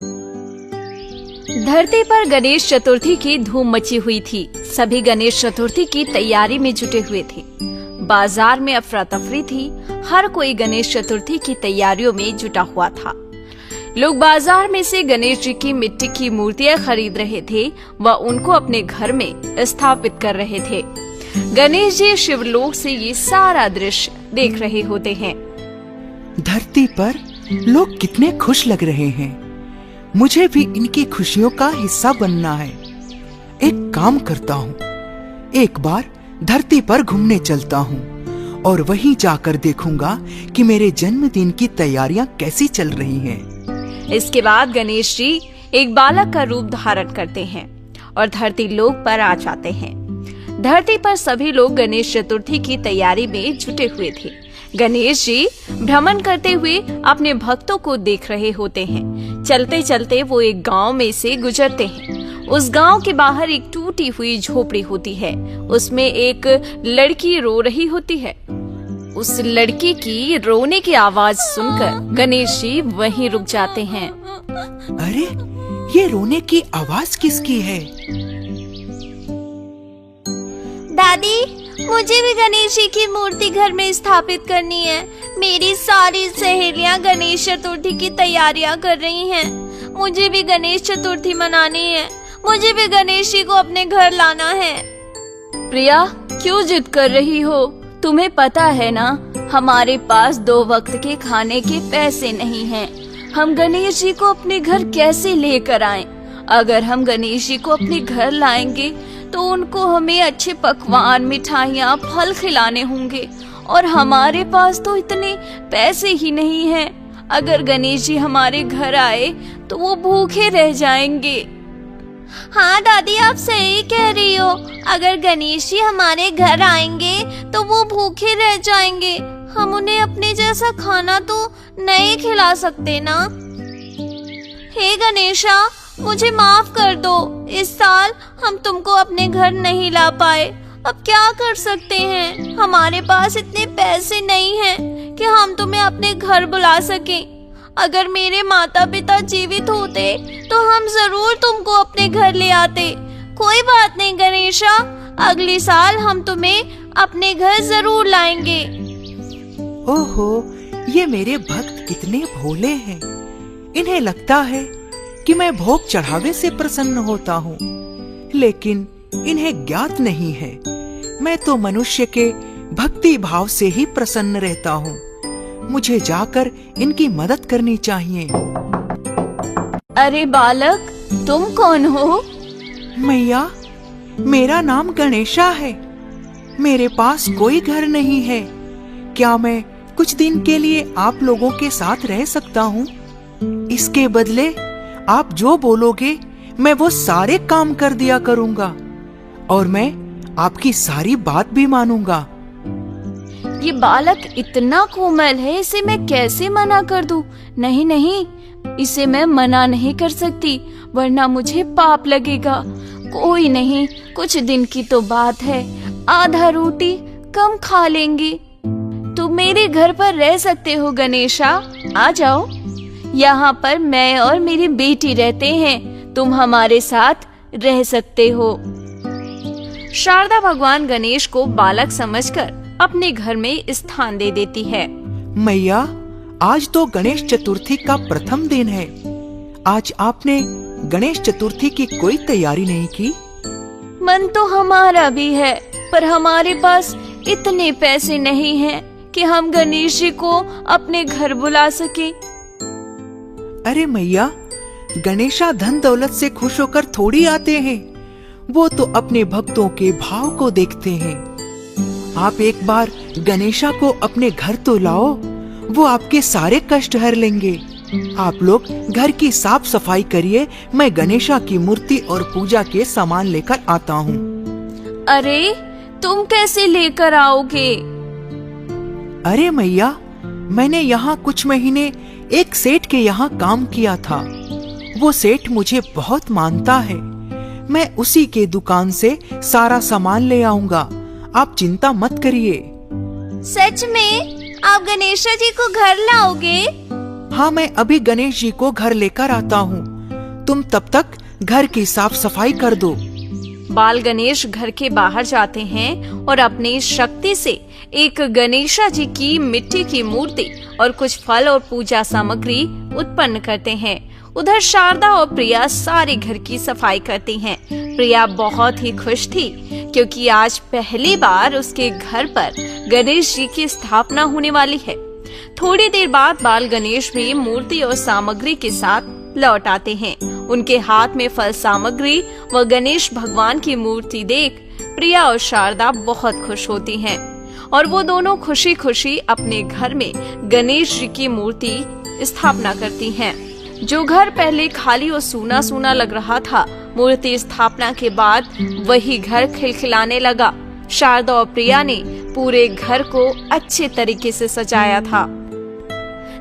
धरती पर गणेश चतुर्थी की धूम मची हुई थी। सभी गणेश चतुर्थी की तैयारी में जुटे हुए थे। बाजार में अफरा तफरी थी। हर कोई गणेश चतुर्थी की तैयारियों में जुटा हुआ था। लोग बाजार में से गणेश जी की मिट्टी की मूर्तियां खरीद रहे थे व उनको अपने घर में स्थापित कर रहे थे। गणेश जी शिवलोक से ये सारा दृश्य देख रहे होते हैं। धरती पर लोग कितने खुश लग रहे हैं। मुझे भी इनकी खुशियों का हिस्सा बनना है। एक काम करता हूँ, एक बार धरती पर घूमने चलता हूँ और वहीं जाकर देखूंगा कि मेरे जन्मदिन की तैयारियां कैसी चल रही हैं। इसके बाद गणेश जी एक बालक का रूप धारण करते हैं और धरती लोक पर आ जाते हैं। धरती पर सभी लोग गणेश चतुर्थी की तैयारी में जुटे हुए थे। गणेश जी भ्रमण करते हुए अपने भक्तों को देख रहे होते हैं। चलते चलते वो एक गांव में से गुजरते हैं। उस गांव के बाहर एक टूटी हुई झोपड़ी होती है। उसमें एक लड़की रो रही होती है। उस लड़की की रोने की आवाज सुनकर गणेश जी वहीं रुक जाते हैं। अरे, ये रोने की आवाज किसकी है? दादी, मुझे भी गणेश जी की मूर्ति घर में स्थापित करनी है। मेरी सारी सहेलियां गणेश चतुर्थी की तैयारियां कर रही हैं। मुझे भी गणेश चतुर्थी मनानी है। मुझे भी गणेश जी को अपने घर लाना है। प्रिया, क्यों जिद कर रही हो? तुम्हें पता है ना, हमारे पास 2 वक्त के खाने के पैसे नहीं हैं। हम गणेश जी को अपने घर कैसे लेकर आएं? अगर हम गणेश जी को अपने घर लाएंगे तो उनको हमें अच्छे पकवान, मिठाइयाँ, फल खिलाने होंगे और हमारे पास तो इतने पैसे ही नहीं हैं। अगर गणेश जी हमारे घर आए तो वो भूखे रह जाएंगे। हाँ दादी, आप सही कह रही हो। अगर गणेश जी हमारे घर आएंगे तो वो भूखे रह जाएंगे। हम उन्हें अपने जैसा खाना तो नहीं खिला सकते ना। हे गणेशा, मुझे माफ कर दो। इस साल हम तुमको अपने घर नहीं ला पाए। अब क्या कर सकते हैं? हमारे पास इतने पैसे नहीं हैं कि हम तुम्हें अपने घर बुला सकें। अगर मेरे माता पिता जीवित होते तो हम जरूर तुमको अपने घर ले आते। कोई बात नहीं गणेशा, अगले साल हम तुम्हें अपने घर जरूर लाएंगे। ओहो, ये मेरे भक्त कितने भोले हैं। इन्हें लगता है कि मैं भोग चढ़ावे से प्रसन्न होता हूँ, लेकिन इन्हें ज्ञात नहीं है मैं तो मनुष्य के भक्ति भाव से ही प्रसन्न रहता हूँ। मुझे जाकर इनकी मदद करनी चाहिए। अरे बालक, तुम कौन हो? मैया, मेरा नाम गणेशा है। मेरे पास कोई घर नहीं है। क्या मैं कुछ दिन के लिए आप लोगों के साथ रह सकता हूँ? इसके बदले आप जो बोलोगे मैं वो सारे काम कर दिया करूँगा और मैं आपकी सारी बात भी मानूंगा। ये बालक इतना कोमल है, इसे मैं कैसे मना कर दूं? नहीं नहीं, इसे मैं मना नहीं कर सकती, वरना मुझे पाप लगेगा। कोई नहीं, कुछ दिन की तो बात है। आधा रोटी कम खा लेंगे। तुम मेरे घर पर रह सकते हो गणेशा, आ जाओ। यहाँ पर मैं और मेरी बेटी रहते हैं। तुम हमारे साथ रह सकते हो। शारदा भगवान गणेश को बालक समझकर अपने घर में स्थान दे देती है। मैया, आज तो गणेश चतुर्थी का प्रथम दिन है। आज आपने गणेश चतुर्थी की कोई तैयारी नहीं की? मन तो हमारा भी है, पर हमारे पास इतने पैसे नहीं हैं कि हम गणेश जी को अपने घर बुला सके। अरे मैया, गणेशा धन दौलत से खुश होकर थोड़ी आते हैं। वो तो अपने भक्तों के भाव को देखते हैं। आप एक बार गणेशा को अपने घर तो लाओ, वो आपके सारे कष्ट हर लेंगे। आप लोग घर की साफ सफाई करिए, मैं गणेशा की मूर्ति और पूजा के सामान लेकर आता हूँ। अरे, तुम कैसे लेकर आओगे? अरे मैया, मैंने यहाँ कुछ महीने एक सेठ के यहाँ काम किया था। वो सेठ मुझे बहुत मानता है। मैं उसी के दुकान से सारा सामान ले आऊंगा। आप चिंता मत करिए। सच में? आप गणेशा जी को घर लाओगे? हाँ, मैं अभी गणेश जी को घर लेकर आता हूँ। तुम तब तक घर की साफ सफाई कर दो। बाल गणेश घर के बाहर जाते हैं और अपनी शक्ति से एक गणेशा जी की मिट्टी की मूर्ति और कुछ फल और पूजा सामग्री उत्पन्न करते हैं। उधर शारदा और प्रिया सारे घर की सफाई करती हैं। प्रिया बहुत ही खुश थी क्योंकि आज पहली बार उसके घर पर गणेश जी की स्थापना होने वाली है। थोड़ी देर बाद बाल गणेश भी मूर्ति और सामग्री के साथ लौट आते हैं। उनके हाथ में फल सामग्री व गणेश भगवान की मूर्ति देख प्रिया और शारदा बहुत खुश होती हैं और वो दोनों खुशी खुशी अपने घर में गणेश जी की मूर्ति स्थापना करती हैं। जो घर पहले खाली और सूना सूना लग रहा था, मूर्ति स्थापना के बाद वही घर खिलखिलाने लगा। शारदा और प्रिया ने पूरे घर को अच्छे तरीके से सजाया था।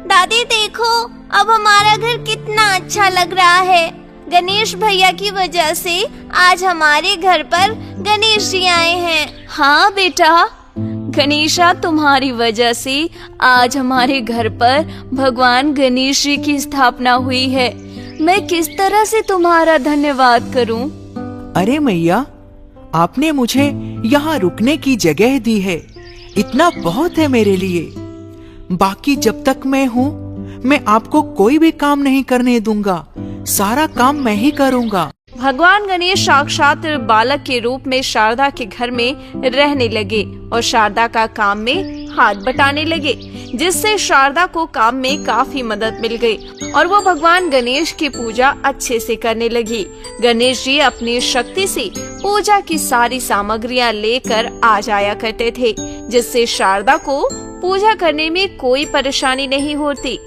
दादी देखो, अब हमारा घर कितना अच्छा लग रहा है। गणेश भैया की वजह से आज हमारे घर पर गणेश जी आए हैं। हाँ बेटा, गणेशा, तुम्हारी वजह से आज हमारे घर पर भगवान गणेश जी की स्थापना हुई है। मैं किस तरह से तुम्हारा धन्यवाद करूं? अरे मैया, आपने मुझे यहाँ रुकने की जगह दी है, इतना बहुत है मेरे लिए। बाकी जब तक मैं हूँ, मैं आपको कोई भी काम नहीं करने दूंगा। सारा काम मैं ही करूँगा। भगवान गणेश साक्षात बालक के रूप में शारदा के घर में रहने लगे और शारदा का काम में हाथ बटाने लगे, जिससे शारदा को काम में काफी मदद मिल गई और वो भगवान गणेश की पूजा अच्छे से करने लगी। गणेश जी अपनी शक्ति से पूजा की सारी सामग्रियां लेकर आ जाया करते थे, जिससे शारदा को पूजा करने में कोई परेशानी नहीं होती।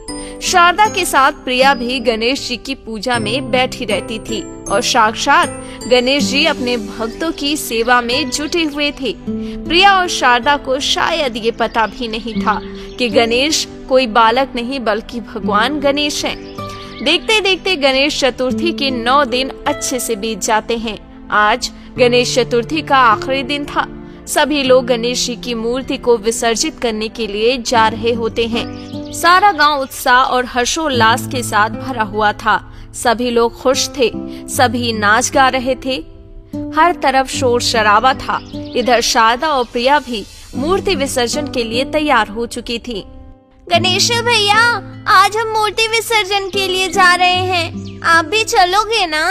शारदा के साथ प्रिया भी गणेश जी की पूजा में बैठी रहती थी और साक्षात गणेश जी अपने भक्तों की सेवा में जुटे हुए थे। प्रिया और शारदा को शायद ये पता भी नहीं था कि गणेश कोई बालक नहीं बल्कि भगवान गणेश हैं। देखते देखते गणेश चतुर्थी के 9 दिन अच्छे से बीत जाते हैं। आज गणेश चतुर्थी का आखिरी दिन था। सभी लोग गणेश जी की मूर्ति को विसर्जित करने के लिए जा रहे होते हैं। सारा गांव उत्साह और हर्षोल्लास के साथ भरा हुआ था। सभी लोग खुश थे, सभी नाच गा रहे थे, हर तरफ शोर शराबा था। इधर शारदा और प्रिया भी मूर्ति विसर्जन के लिए तैयार हो चुकी थी। गणेश भैया, आज हम मूर्ति विसर्जन के लिए जा रहे हैं, आप भी चलोगे ना?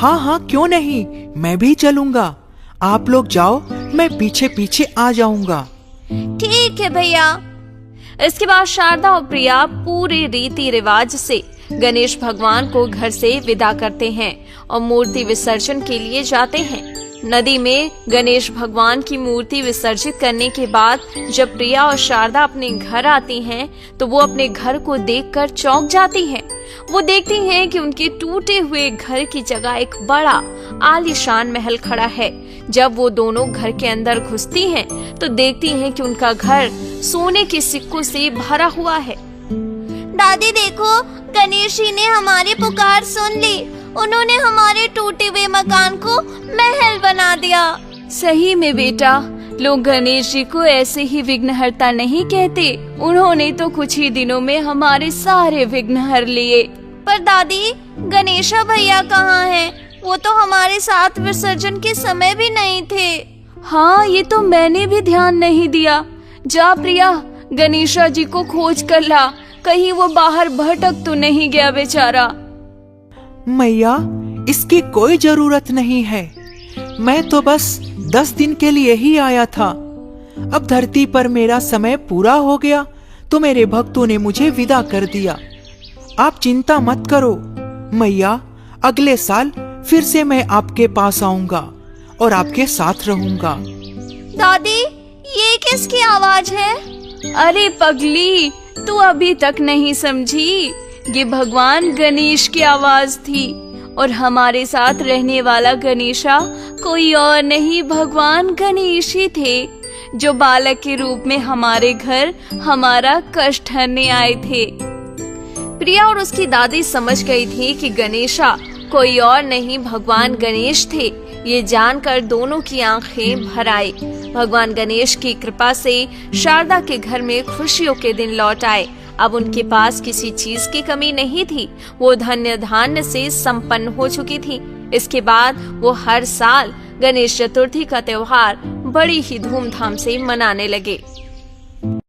हाँ हाँ, क्यों नहीं, मैं भी चलूंगा। आप लोग जाओ, मैं पीछे पीछे आ जाऊंगा। ठीक है भैया। इसके बाद शारदा और प्रिया पूरे रीति रिवाज से गणेश भगवान को घर से विदा करते हैं और मूर्ति विसर्जन के लिए जाते हैं। नदी में गणेश भगवान की मूर्ति विसर्जित करने के बाद जब प्रिया और शारदा अपने घर आती हैं, तो वो अपने घर को देखकर चौंक जाती हैं। वो देखती हैं कि उनके टूटे हुए घर की जगह एक बड़ा आलीशान महल खड़ा है। जब वो दोनों घर के अंदर घुसती हैं, तो देखती हैं कि उनका घर सोने के सिक्कों से भरा हुआ है। दादी देखो, गणेश जी ने हमारी पुकार सुन ली। उन्होंने हमारे टूटे हुए मकान को महल बना दिया। सही में बेटा, लोग गणेश जी को ऐसे ही विघ्नहर्ता नहीं कहते। उन्होंने तो कुछ ही दिनों में हमारे सारे विघ्न हर लिए। पर दादी, गणेशा भैया कहाँ हैं? वो तो हमारे साथ विसर्जन के समय भी नहीं थे। हाँ, ये तो मैंने भी ध्यान नहीं दिया। जा प्रिया, गणेशा जी को खोज कर ला, कहीं वो बाहर भटक तो नहीं गया बेचारा। मैया, इसकी कोई जरूरत नहीं है। मैं तो बस 10 दिन के लिए ही आया था। अब धरती पर मेरा समय पूरा हो गया तो मेरे भक्तों ने मुझे विदा कर दिया। आप चिंता मत करो मैया, अगले साल फिर से मैं आपके पास आऊंगा और आपके साथ रहूंगा। दादी, ये किसकी आवाज है? अरे पगली, तू अभी तक नहीं समझी? ये भगवान गणेश की आवाज थी और हमारे साथ रहने वाला गणेशा कोई और नहीं, भगवान गणेश ही थे, जो बालक के रूप में हमारे घर हमारा कष्ट हरने आए थे। प्रिया और उसकी दादी समझ गई थी कि गणेशा कोई और नहीं, भगवान गणेश थे। ये जानकर दोनों की आंखें भर आई। भगवान गणेश की कृपा से शारदा के घर में खुशियों के दिन लौट आए। अब उनके पास किसी चीज की कमी नहीं थी। वो धन्य धान्य से संपन्न हो चुकी थी। इसके बाद वो हर साल गणेश चतुर्थी का त्योहार बड़ी ही धूमधाम से मनाने लगे।